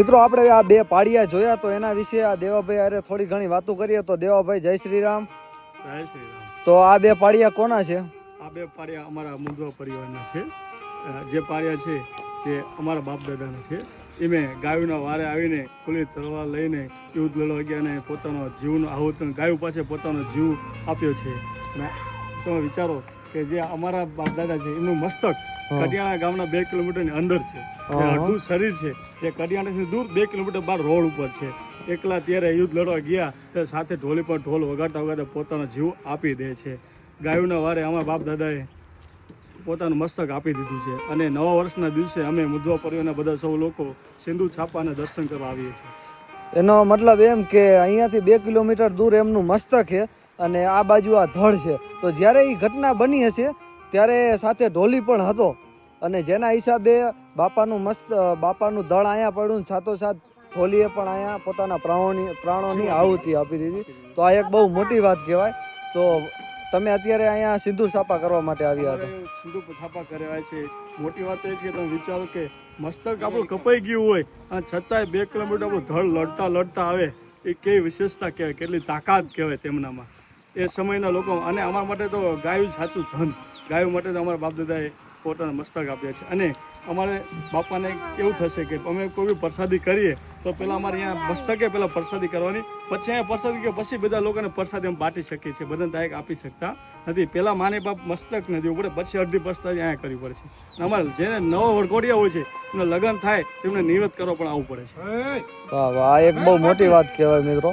મિત્રો આપણે આ બે પાડિયા જોયા તો એના વિશે આ દેવાભાઈ અરે થોડી ઘણી વાતો કરીએ તો દેવાભાઈ જય શ્રી રામ. જય શ્રી રામ. તો આ બે પાડિયા કોના છે? આ બે પાડિયા અમારા મુંદવા પરિવારના છે. જે પાડિયા છે તે અમારા બાપ દાદાના છે. એમે ગાયોના વારે આવીને ખુલ્લી તલવાર લઈને યુદ્ધ લડવા ગયા અને પોતાનો જીવનો આહુત ગાયો પાસે પોતાનો જીવ આપ્યો છે. અને તમે વિચારો કે જે અમારા બાપ દાદા છે એમનું મસ્તક કડિયાણા ગામના 2 કિલોમીટરની અંદર છે. અડધું શરીર છે જે કડિયાણાથી દૂર 2 કિલોમીટર બહાર રોડ ઉપર છે. એકલા ત્યારે યુદ્ધ લડવા ગયા તો સાથે ઢોલી પર ઢોલ વગાડતા વગાડતા પોતાનો જીવ આપી દે છે. ગાયોના વારે અમારા બાપ દાદાએ પોતાનું મસ્તક આપી દીધું છે. અને નવા વર્ષના દિવસે અમે મુંદવા પરિવારના બધા સૌ લોકો સિંદૂર છાપાના દર્શન કરવા આવીએ છીએ. એનો મતલબ એમ કે અહીંયાથી 2 કિલોમીટર દૂર એમનું મસ્તક છે અને આ બાજુ આ ધડ છે. તો જ્યારે એ ઘટના બની હશે ત્યારે સાથે ઢોલી પણ હતો અને જેના હિસાબે બાપાનું દળ અહીંયા પડ્યું, સાથોસાથ ઢોલીએ પણ અહીંયા પોતાના પ્રાણોની આહુતિ આપી દીધી. તો આ એક બહુ મોટી વાત કહેવાય. તો તમે અત્યારે અહીંયા સિંદૂર છાપા કરવા માટે આવ્યા હતા? સિંદૂર છાપા કરાવાય છે. મોટી વાત એ છે કે તમે વિચારો કે મસ્તક આપણું કપાઈ ગયું હોય અને છતાંય 2 કિલોમીટર આપણું ધડ લડતા આવે એ કેવી વિશેષતા કહેવાય, કેટલી તાકાત કહેવાય તેમનામાં એ સમયના લોકો. અને અમારા માટે તો ગાયું સાચું ધન. ગાયો માટે તો અમારા બાપ દાદાએ પોતાના મસ્તક આપ્યા છે. અને અમારે બાપાને કેવું થશે કે અમે કોઈ બી પ્રસાદી કરીએ તો પહેલાં અમારે અહીંયા મસ્તકે પહેલાં પ્રસાદી કરવાની, પછી અહીંયા પ્રસાદી કે પછી બધા લોકોને પ્રસાદી અમે બાંટી શકીએ છીએ. બધાને ડાયરેક્ટ આપી શકતા નથી. પહેલાં માને બાપ મસ્તક ન દેવું પડે, પછી અડધી પ્રસાદી અહીંયા કરવી પડે છે. અમારે જેને નવા વરઘોડિયા હોય છે એમને લગ્ન થાય તેમને નિવેદ કરવા પણ આવવું પડે છે. વાહ વાહ, આ એક બહુ મોટી વાત કહેવાય મિત્રો.